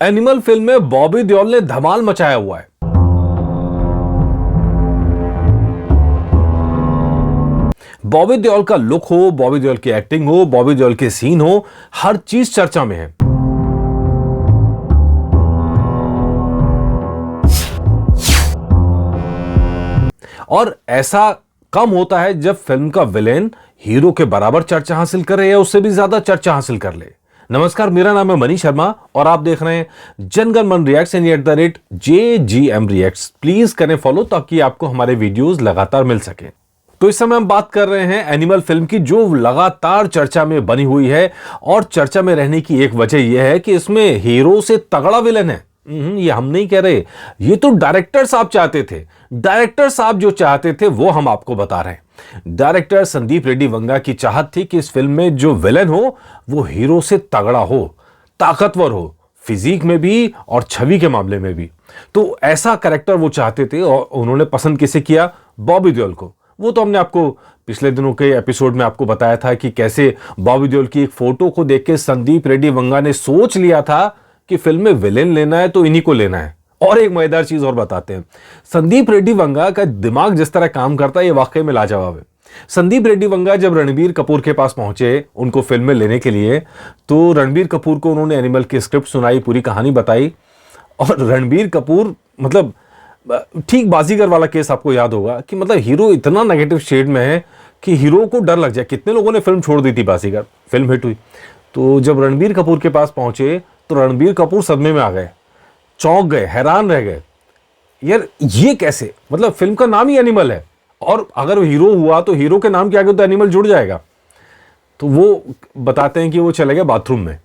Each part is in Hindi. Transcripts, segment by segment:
एनिमल फिल्म में बॉबी देओल ने धमाल मचाया हुआ है। बॉबी देओल का लुक हो, बॉबी देओल की एक्टिंग हो, बॉबी देओल के सीन हो, हर चीज चर्चा में है। और ऐसा कम होता है जब फिल्म का विलेन हीरो के बराबर चर्चा हासिल करे या उससे भी ज्यादा चर्चा हासिल कर ले। नमस्कार, मेरा नाम है मनीष शर्मा और आप देख रहे हैं Janagana Mana reacts at JGM reacts. Please करें फॉलो ताकि आपको हमारे वीडियोस लगातार मिल सके। तो इस समय हम बात कर रहे हैं एनिमल फिल्म की, जो लगातार चर्चा में बनी हुई है। और चर्चा में रहने की एक वजह यह है कि इसमें हीरो से तगड़ा विलेन है। ये हम नहीं कह रहे, ये तो डायरेक्टर साहब चाहते थे। डायरेक्टर साहब जो चाहते थे वो हम आपको बता रहे हैं। डायरेक्टर संदीप रेड्डी वंगा की चाहत थी कि इस फिल्म में जो विलेन हो वो हीरो से तगड़ा हो, ताकतवर हो, फिजिक में भी और छवि के मामले में भी। तो ऐसा कैरेक्टर वो चाहते थे और उन्होंने पसंद किसे किया? बॉबी देओल को। वो तो हमने आपको पिछले दिनों के एपिसोड में आपको बताया था कि कैसे बॉबी देओल की एक फोटो को देख के संदीप रेड्डी वंगा ने सोच लिया था कि फिल्म में विलेन लेना है तो इन्हीं को लेना है। और एक मजेदार चीज और बताते हैं, संदीप रेड्डी वंगा का दिमाग जिस तरह काम करता है ये वाकई में लाजवाब है। संदीप रेड्डी वंगा जब रणबीर कपूर के पास पहुंचे उनको फिल्म में लेने के लिए, तो रणबीर कपूर को उन्होंने एनिमल की स्क्रिप्ट सुनाई, पूरी कहानी बताई। और रणबीर कपूर मतलब ठीक बाजीगर वाला केस आपको याद होगा कि मतलब हीरो इतना नेगेटिव शेड में है कि हीरो को डर लग जाए। कितने लोगों ने फिल्म छोड़ दी थी, बाजीगर फिल्म हिट हुई। तो जब रणबीर कपूर के पास पहुंचे तो रणबीर कपूर सदमे में आ गए, चौंक गए, हैरान रह गए। यार ये कैसे? मतलब फिल्म का नाम ही एनिमल है और अगर हीरो हुआ तो हीरो के नाम के आगे तो एनिमल जुड़ जाएगा। तो वो बताते हैं कि वो चले गए बाथरूम में।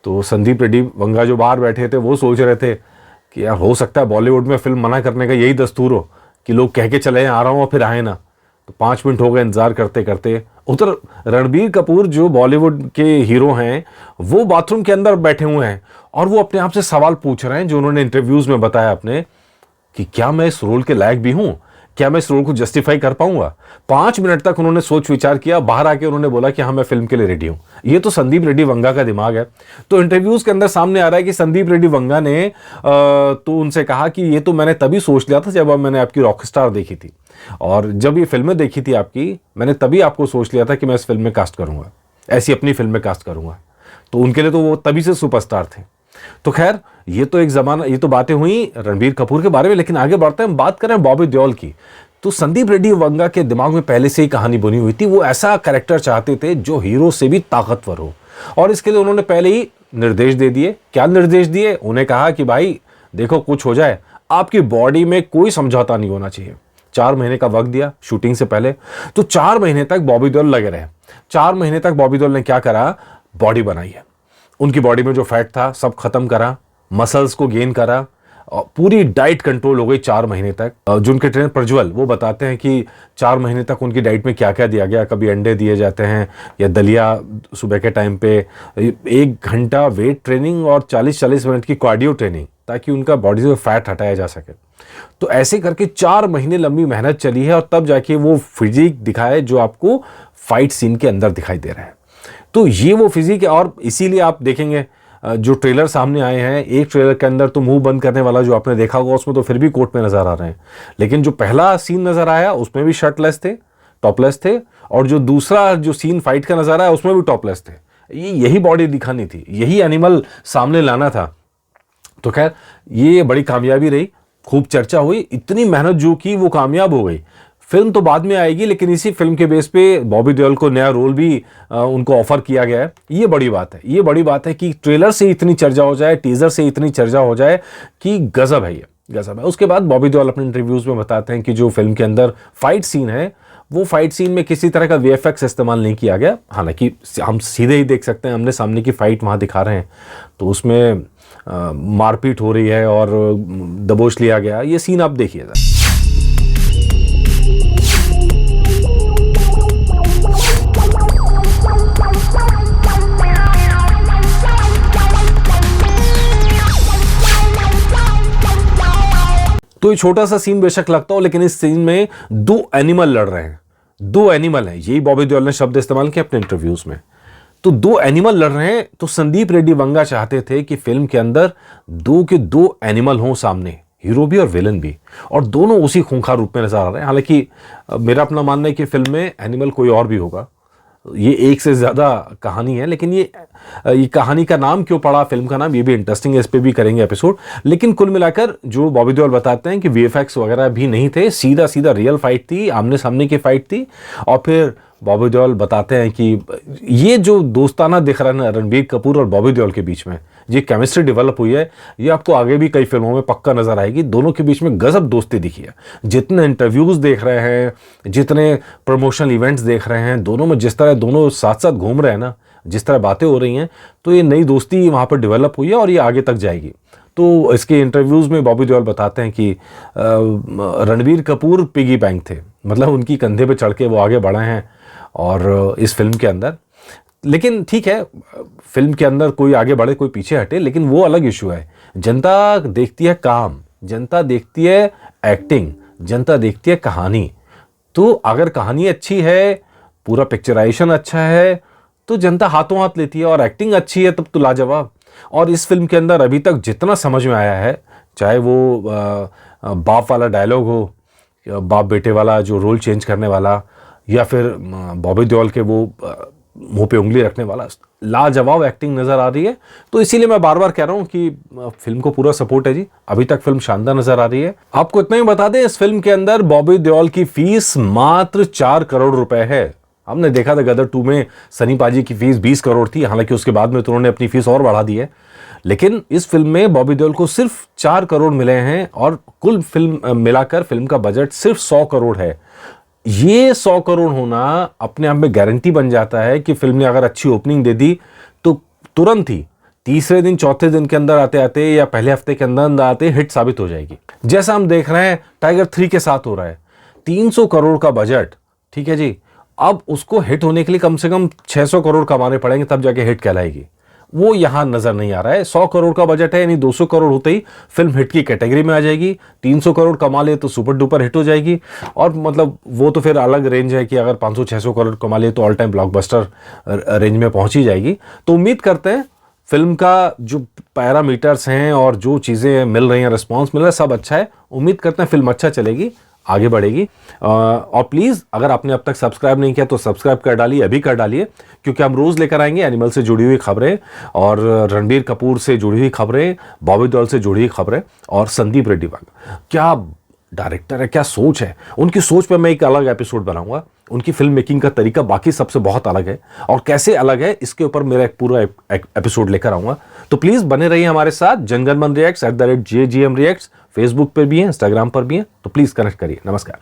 तो संदीप रेड्डी वंगा जो बाहर बैठे थे वो सोच रहे थे कि यार हो सकता है बॉलीवुड में फिल्म मना करने का यही दस्तूर हो कि लोग कह के चले आ रहा हूं और फिर आए ना। तो 5 मिनट हो गए इंतजार करते करते। उधर रणबीर कपूर जो बॉलीवुड के हीरो हैं वो बाथरूम के अंदर बैठे हुए हैं और वो अपने आप से सवाल पूछ रहे हैं जो उन्होंने इंटरव्यूज में बताया अपने, कि क्या मैं इस रोल के लायक भी हूं, क्या मैं इस रोल को जस्टिफाई कर पाऊंगा। 5 मिनट तक उन्होंने सोच विचार किया, बाहर आके उन्होंने बोला कि हाँ मैं फिल्म के लिए रेडी हूं। ये तो संदीप रेड्डी वंगा का दिमाग है। तो इंटरव्यूज के अंदर सामने आ रहा है कि संदीप रेड्डी वंगा ने तो उनसे कहा कि ये तो मैंने तभी सोच लिया था जब मैंने आपकी रॉकस्टार देखी थी, और जब ये फिल्में देखी थी आपकी, मैंने तभी आपको सोच लिया था कि मैं इस फिल्म में कास्ट करूंगा, ऐसी अपनी फिल्म में कास्ट करूंगा। तो उनके लिए तो वो तभी से सुपरस्टार थे। तो खैर ये तो एक जमाना, ये तो बातें हुई रणबीर कपूर के बारे में। लेकिन आगे बढ़ते हैं, बात करें बॉबी देओल की। तो संदीप रेड्डी वंगा के दिमाग में पहले से ही कहानी बनी हुई थी। वो ऐसा कैरेक्टर चाहते थे जो हीरो से भी ताकतवर हो, और इसके लिए उन्होंने पहले ही निर्देश दे दिए। क्या निर्देश दिए? उन्हें कहा कि भाई देखो कुछ हो जाए, आपकी बॉडी में कोई समझौता नहीं होना चाहिए। 4 महीने का वक्त दिया शूटिंग से पहले। तो 4 महीने तक बॉबी देओल लगे रहे। 4 महीने तक बॉबी देओल ने क्या करा? बॉडी बनाई है। उनकी बॉडी में जो फैट था सब खत्म करा, मसल्स को गेन करा, पूरी डाइट कंट्रोल हो गई 4 महीने तक। जो उनके ट्रेनर प्रज्वल वो बताते हैं कि 4 महीने तक उनकी डाइट में क्या क्या दिया गया। कभी अंडे दिए जाते हैं या दलिया सुबह के टाइम पे, 1 घंटा वेट ट्रेनिंग और 40-40 मिनट की कार्डियो ट्रेनिंग, ताकि उनका बॉडी से फैट हटाया जा सके। तो ऐसे करके 4 महीने लंबी मेहनत चली है और तब जाके वो फिजिक दिखाए जो आपको फाइट सीन के अंदर दिखाई दे रहा है। तो ये वो फिजिक है, और इसीलिए आप देखेंगे जो ट्रेलर सामने आए हैं, एक ट्रेलर के अंदर तो मुंह बंद करने वाला जो आपने देखा होगा उसमें तो फिर भी कोट में नजर आ रहे हैं। लेकिन जो पहला सीन नजर आया उसमें भी शर्टलेस थे, टॉपलेस थे, और जो दूसरा जो सीन फाइट का नजर आया उसमें भी टॉपलेस थे। यही बॉडी दिखानी थी, यही एनिमल सामने लाना था। तो खैर ये बड़ी कामयाबी रही, खूब चर्चा हुई, इतनी मेहनत जो की वो कामयाब हो गई। फिल्म तो बाद में आएगी, लेकिन इसी फिल्म के बेस पे बॉबी देओल को नया रोल भी उनको ऑफर किया गया है। ये बड़ी बात है, ये बड़ी बात है कि ट्रेलर से इतनी चर्चा हो जाए, टीजर से इतनी चर्चा हो जाए कि गजब है, ये गजब है। उसके बाद बॉबी देओल अपने इंटरव्यूज में बताते हैं कि जो फिल्म के अंदर फाइट सीन है वो फाइट सीन में किसी तरह का VFX इस्तेमाल नहीं किया गया। हालांकि हम सीधे ही देख सकते हैं, हमने सामने की फाइट वहाँ दिखा रहे हैं, तो उसमें मारपीट हो रही है और दबोच लिया गया, ये सीन आप देखिएगा। तो ये छोटा सा सीन बेशक लगता हो, लेकिन इस सीन में 2 एनिमल लड़ रहे हैं, 2 एनिमल हैं। यही बॉबी देओल ने शब्द इस्तेमाल किया अपने इंटरव्यूज में। तो दो एनिमल लड़ रहे हैं, तो संदीप रेड्डी वंगा चाहते थे कि फिल्म के अंदर दो के दो एनिमल हों सामने, हीरो भी और विलन भी, और दोनों उसी खूंखार रूप में नजर आ रहे हैं। हालांकि मेरा अपना मानना है कि फिल्म में एनिमल कोई और भी होगा, ये एक से ज़्यादा कहानी है, लेकिन ये कहानी का नाम क्यों पड़ा, फिल्म का नाम, ये भी इंटरेस्टिंग है, इस पे भी करेंगे एपिसोड। लेकिन कुल मिलाकर जो बॉबी देओल बताते हैं कि वीएफएक्स वगैरह भी नहीं थे, सीधा सीधा रियल फाइट थी, आमने सामने की फाइट थी। और फिर बॉबी देओल बताते हैं कि ये जो दोस्ताना दिख रहा है ना रणबीर कपूर और बॉबी देओल के बीच में, ये केमिस्ट्री डेवलप हुई है, ये आपको आगे भी कई फिल्मों में पक्का नजर आएगी। दोनों के बीच में गजब दोस्ती दिखी है। जितने इंटरव्यूज देख रहे हैं, जितने प्रमोशनल इवेंट्स देख रहे हैं, दोनों में जिस तरह दोनों साथ साथ घूम रहे हैं ना, जिस तरह बातें हो रही हैं, तो ये नई दोस्ती वहाँ पर डेवलप हुई है और ये आगे तक जाएगी। तो इसके इंटरव्यूज़ में बॉबी देओल बताते हैं कि रणबीर कपूर पिगी बैंक थे, मतलब उनकी कंधे पे चढ़ के वो आगे बढ़े हैं और इस फिल्म के अंदर। लेकिन ठीक है, फिल्म के अंदर कोई आगे बढ़े कोई पीछे हटे, लेकिन वो अलग इशू है। जनता देखती है काम, जनता देखती है एक्टिंग, जनता देखती है कहानी। तो अगर कहानी अच्छी है, पूरा पिक्चराइजेशन अच्छा है, तो जनता हाथों हाथ लेती है, और एक्टिंग अच्छी है तब तो लाजवाब। और इस फिल्म के अंदर अभी तक जितना समझ में आया है, चाहे वो बाप वाला डायलॉग हो, बाप बेटे वाला जो रोल चेंज करने वाला, या फिर बॉबी देओल के वो मुंह पे उंगली रखने वाला, लाजवाब एक्टिंग नजर आ रही है। तो इसीलिए मैं बार बार कह रहा हूं कि फिल्म को पूरा सपोर्ट है जी। अभी तक फिल्म शानदार नजर आ रही है। आपको इतना ही बता दें, इस फिल्म के अंदर बॉबी देओल की फीस मात्र 4 करोड़ रुपए है। हमने देखा था गदर 2 में सनी पाजी की फीस 20 करोड़ थी, हालांकि उसके बाद में तो उन्होंने अपनी फीस और बढ़ा दी है। लेकिन इस फिल्म में बॉबी देओल को सिर्फ 4 करोड़ मिले हैं, और कुल फिल्म मिलाकर फिल्म का बजट सिर्फ 100 करोड़ है। ये 100 करोड़ होना अपने आप में गारंटी बन जाता है कि फिल्म ने अगर अच्छी ओपनिंग दे दी तो तुरंत ही तीसरे दिन चौथे दिन के अंदर आते आते या पहले हफ्ते के अंदर आते हिट साबित हो जाएगी। जैसा हम देख रहे हैं टाइगर 3 के साथ हो रहा है। 300 करोड़ का बजट, ठीक है जी, अब उसको हिट होने के लिए कम से कम 600 करोड़ कमाने पड़ेंगे, तब जाके हिट कहलाएगी। वो यहां नजर नहीं आ रहा है। 100 करोड़ का बजट है, यानी 200 करोड़ होते ही फिल्म हिट की कैटेगरी में आ जाएगी। 300 करोड़ कमा ले तो सुपर डुपर हिट हो जाएगी, और मतलब वो तो फिर अलग रेंज है कि अगर 500-600 करोड़ कमा ले तो ऑल टाइम ब्लॉकबस्टर रेंज में पहुंच ही जाएगी। तो उम्मीद करते हैं फिल्म का जो पैरामीटर्स हैं और जो चीज़ें मिल रही हैं, रिस्पॉन्स मिल रहा है, सब अच्छा है। उम्मीद करते हैं फिल्म अच्छा चलेगी, आगे बढ़ेगी। और प्लीज़ अगर आपने अब तक सब्सक्राइब नहीं किया तो सब्सक्राइब कर डालिए, अभी कर डालिए, क्योंकि हम रोज़ लेकर आएंगे एनिमल से जुड़ी हुई खबरें, और रणबीर कपूर से जुड़ी हुई खबरें, बॉबी देओल से जुड़ी हुई खबरें, और संदीप रेड्डी वंगा क्या डायरेक्टर है, क्या सोच है। उनकी सोच पर मैं एक अलग एपिसोड बनाऊंगा। उनकी फिल्म मेकिंग का तरीका बाकी सबसे बहुत अलग है, और कैसे अलग है इसके ऊपर मेरा एक पूरा एपिसोड लेकर आऊंगा। तो प्लीज़ बने रहिए हमारे साथ। जनगण Mana reacts @JGM Reacts Facebook पर भी है, इंस्टाग्राम पर भी है, तो प्लीज़ कनेक्ट करिए। नमस्कार।